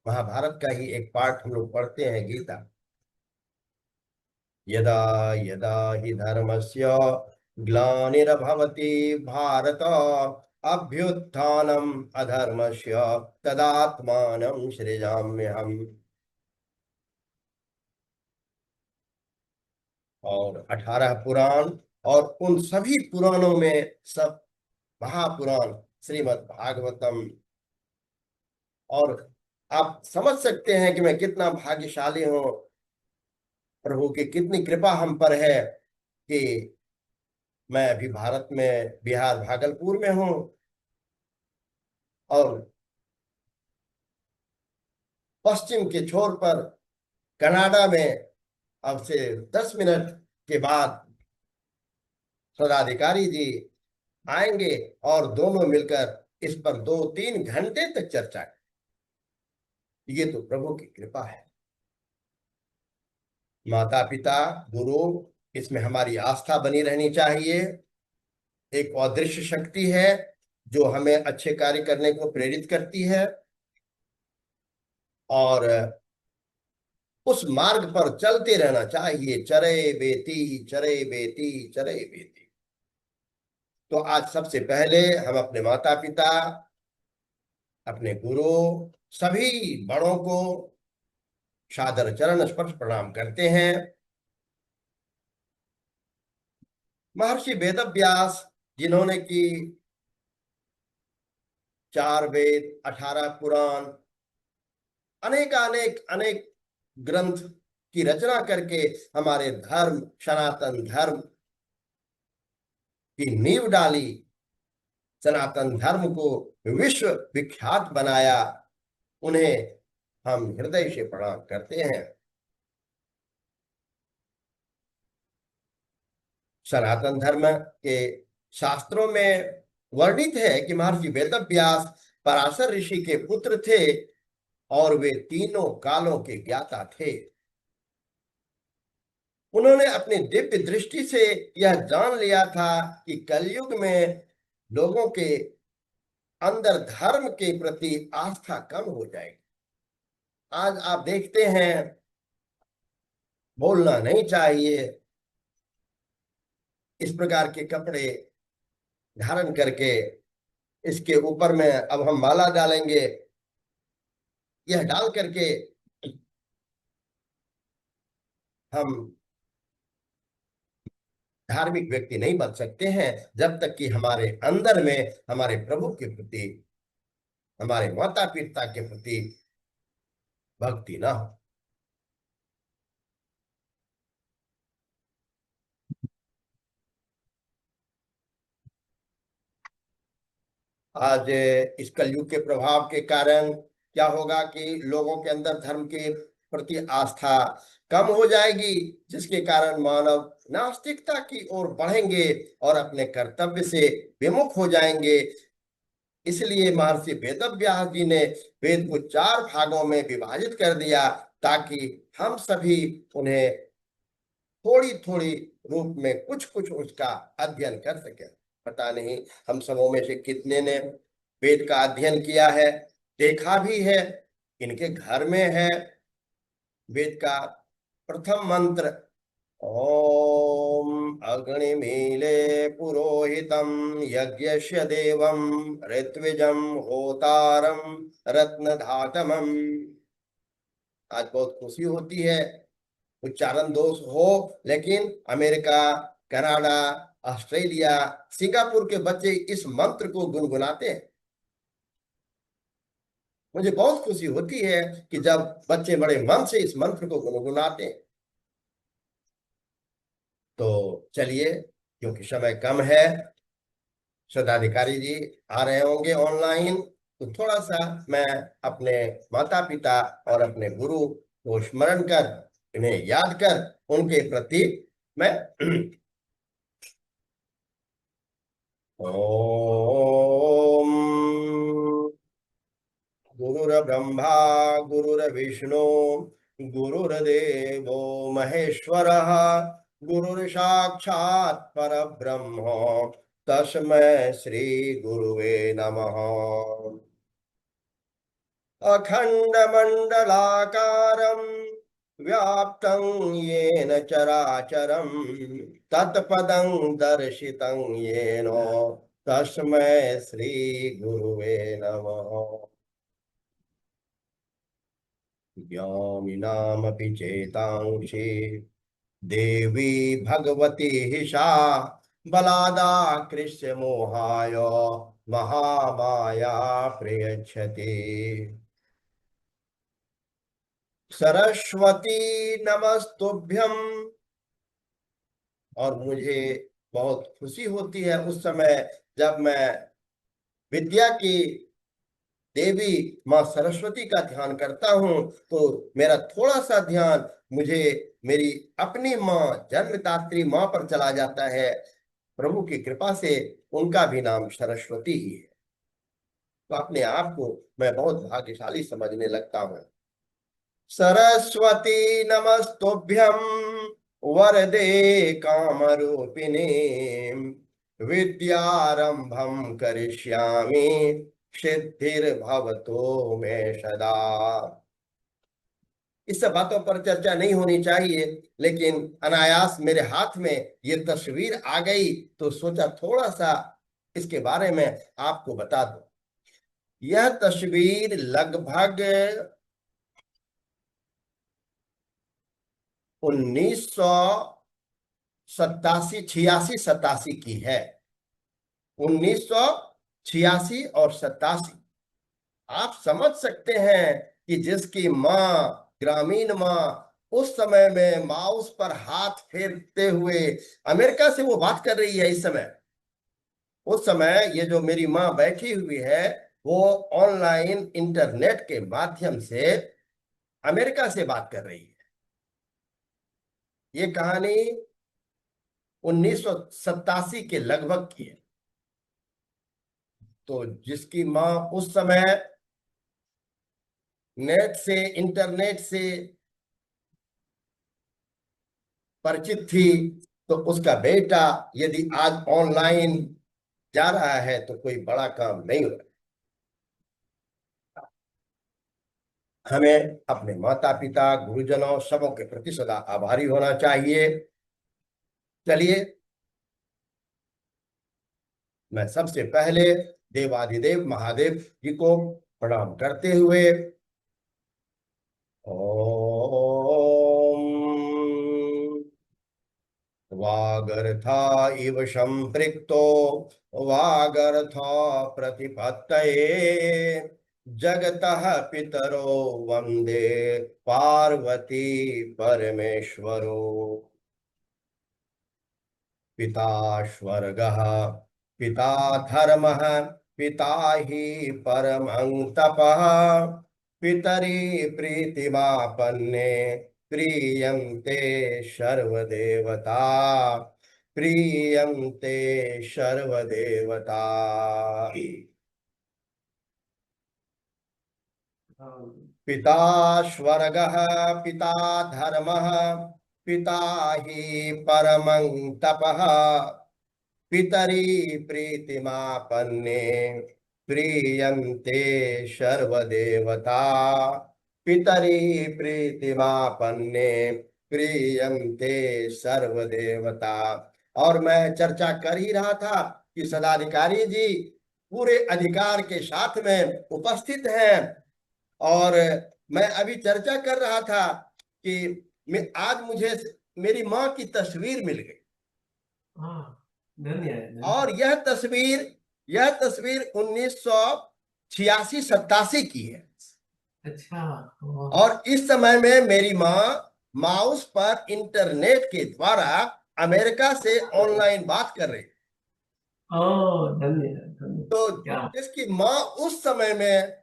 महाभारत का ही एक पार्ट हम लोग पढ़ते हैं, गीता। यदा यदा हि धर्मस्य ग्लानिर्भवति भारत, अभ्युत्थानम् अधर्मस्य तदात्मानं सृजाम्यहम्। और 18 पुराण, और उन सभी पुराणों में सब महापुराण श्रीमद् भागवतम। और आप समझ सकते हैं कि मैं कितना भाग्यशाली हूं, प्रभु की कितनी कृपा हम पर है कि मैं अभी भारत में बिहार भागलपुर में हूं, और पश्चिम के छोर पर कनाडा में अब से 10 मिनट के बाद पदाधिकारी जी आएंगे और दोनों मिलकर इस पर 2-3 घंटे तक चर्चा करें। ये तो प्रभु की कृपा है। माता पिता गुरु, इसमें हमारी आस्था बनी रहनी चाहिए। एक अदृश्य शक्ति है जो हमें अच्छे कार्य करने को प्रेरित करती है, और उस मार्ग पर चलते रहना चाहिए। चरे बेती चरे बेती चरे बेती। तो आज सबसे पहले हम अपने माता पिता, अपने गुरु, सभी बड़ों को सादर चरण स्पर्श प्रणाम करते हैं। महर्षि वेदव्यास, जिन्होंने की 4 वेद, 18 पुराण, अनेक अनेक अनेक ग्रंथ की रचना करके हमारे धर्म, सनातन धर्म की नींव डाली, सनातन धर्म को विश्व विख्यात बनाया, उन्हें हम हृदय से प्रणाम करते हैं। सनातन धर्म के शास्त्रों में वर्णित है कि महर्षि वेदव्यास पराशर ऋषि के पुत्र थे, और वे तीनों कालों के ज्ञाता थे। उन्होंने अपनी दिव्य दृष्टि से यह जान लिया था कि कलयुग में लोगों के अंदर धर्म के प्रति आस्था कम हो जाएगी। आज आप देखते हैं, बोलना नहीं चाहिए, इस प्रकार के कपड़े धारण करके इसके ऊपर में अब हम माला डालेंगे, यह डाल करके हम धार्मिक व्यक्ति नहीं बन सकते हैं, जब तक कि हमारे अंदर में हमारे प्रभु के प्रति, हमारे माता पिता के प्रति भक्ति ना हो। आज इस कलयुग के प्रभाव के कारण क्या होगा कि लोगों के अंदर धर्म के प्रति आस्था कम हो जाएगी, जिसके कारण मानव नास्तिकता की ओर बढ़ेंगे और अपने कर्तव्य से विमुख हो जाएंगे। इसलिए महर्षि वेदव्यास जी ने वेद को 4 भागों में विभाजित कर दिया, ताकि हम सभी उन्हें थोड़ी थोड़ी रूप में कुछ कुछ उसका अध्ययन कर सके। पता नहीं हम सबों में से कितने ने वेद का अध्ययन किया है, देखा भी है, इनके घर में है। वेद का प्रथम मंत्र, ओम अग्निमीले पुरोहितम यज्ञस्य देवम ऋत्विजम होतारम रत्नधातमम। आज बहुत खुशी होती है, उच्चारण दोष हो, लेकिन अमेरिका, कनाडा, ऑस्ट्रेलिया, सिंगापुर के बच्चे इस मंत्र को गुनगुनाते हैं। मुझे बहुत खुशी होती है कि जब बच्चे बड़े मन से इस मंत्र को गुनगुनाते हैं। तो चलिए, क्योंकि समय कम है, सदाधिकारी जी आ रहे होंगे ऑनलाइन, तो थोड़ा सा मैं अपने माता पिता और अपने गुरु को स्मरण कर, इन्हें याद कर, उनके प्रति मैं ओम गुरुर्ब्रह्मा गुरुर्विष्णु गुरुर्देवो महेश्वरः गुरुर्साक्षात् परब्रह्म तस्मै श्री गुरुवे नमः। अखंड मंडलाकारं व्याप्तं येन चराचरं तत्पदं दर्शितं येन तस्मै श्री गुरुवे नमः। ज्ञानिनामपि चेतांसि देवी भगवती सा बलादाकृष्य मोहाय महामाया प्रयच्छति। सरस्वती नमस्तुभ्यं। और मुझे बहुत खुशी होती है उस समय जब मैं विद्या की देवी माँ सरस्वती का ध्यान करता हूँ, तो मेरा थोड़ा सा ध्यान मुझे मेरी अपनी माँ जन्मदात्री माँ पर चला जाता है। प्रभु की कृपा से उनका भी नाम सरस्वती ही है। तो अपने आप को मैं बहुत भाग्यशाली समझने लगता हूँ। सरस्वती नमस्तुभ्यं वरदे कामरूपिणे विद्यारंभं करिष्यामि सिद्धिर्भवतो मे सदा। इस सब बातों पर चर्चा नहीं होनी चाहिए, लेकिन अनायास मेरे हाथ में ये तस्वीर आ गई तो सोचा थोड़ा सा इसके बारे में आपको बता दूं। यह तस्वीर लगभग 1987 की है। 1986 और 87। आप समझ सकते हैं कि जिसकी माँ, ग्रामीण माँ, उस समय में माउस पर हाथ फेरते हुए अमेरिका से वो बात कर रही है। इस समय, उस समय ये जो मेरी माँ बैठी हुई है वो ऑनलाइन इंटरनेट के माध्यम से अमेरिका से बात कर रही है। ये कहानी 1987 के लगभग की है। तो जिसकी माँ उस समय नेट से, इंटरनेट से परिचित थी, तो उसका बेटा यदि आज ऑनलाइन जा रहा है तो कोई बड़ा काम नहीं हो रहा। हमें अपने माता पिता, गुरुजनों सबों के प्रति सदा आभारी होना चाहिए। चलिए, मैं सबसे पहले देवाधिदेव महादेव जी को प्रणाम करते हुए ओम वागर्था इव संपृक्तो वागर्था प्रतिपत्तये जगतः पितरो वंदे पार्वती परमेश्वरो। पिता स्वर्गः पिता धर्मः पिता हि परमं तपः पितरि प्रीतिमापन्ने प्रीयन्ते सर्वदेवता प्रीयन्ते सर्वदेवता। पिता स्वर्गः पिता धर्मः पिता हि परमं तपः पितरि प्रीतिमापन्ने प्रीयन्ते सर्वदेवता पितरि प्रीतिमापन्ने प्रीयन्ते सर्वदेवता। और मैं चर्चा कर ही रहा था कि सदाधिकारी जी पूरे अधिकार के साथ में उपस्थित हैं। और मैं अभी चर्चा कर रहा था कि आज मुझे मेरी माँ की तस्वीर मिल गई। और यह तस्वीर 1986-87 की है। अच्छा। और इस समय में मेरी माँ माउस पर इंटरनेट के द्वारा अमेरिका से ऑनलाइन बात कर रही। धन्यवाद। तो इसकी माँ उस समय में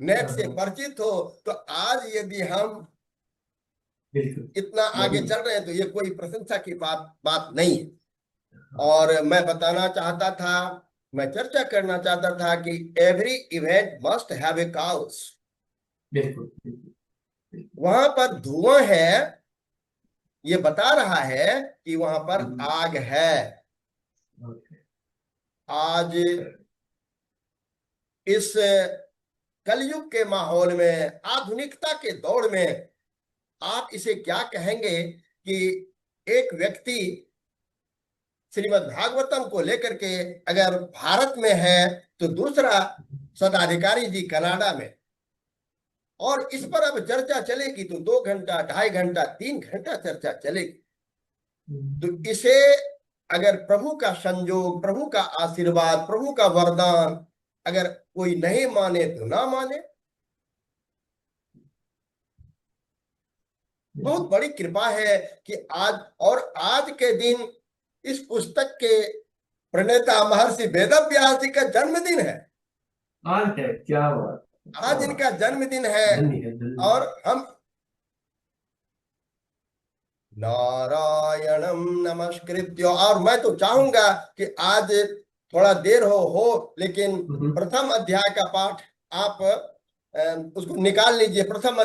नेट से परिचित हो, तो आज यदि हम इतना आगे चल रहे हैं तो ये कोई प्रशंसा की बात नहीं है। और मैं बताना चाहता था, मैं चर्चा करना चाहता था कि every event must have a cause. वहां पर धुआं है, ये बता रहा है कि वहां पर आग है। आज इस कलयुग के माहौल में, आधुनिकता के दौर में आप इसे क्या कहेंगे कि एक व्यक्ति श्रीमद् भागवतम को लेकर के अगर भारत में है तो दूसरा सदाधिकारी जी कनाडा में, और इस पर अब चर्चा चलेगी तो 2 घंटा, 2.5 घंटा, 3 घंटा चर्चा चलेगी। तो इसे अगर प्रभु का संयोग, प्रभु का आशीर्वाद, प्रभु का वरदान अगर कोई नहीं माने तो ना माने। बहुत बड़ी कृपा है कि आज के दिन इस पुस्तक के प्रणेता महर्षि वेदव्यास जी का जन्मदिन है। आज है, क्या बात, आज इनका जन्मदिन है। और हम नारायणम नमस्कृत्य, और मैं तो चाहूंगा कि आज थोड़ा देर हो लेकिन प्रथम अध्याय का पाठ आप उसको निकाल लीजिए। प्रथम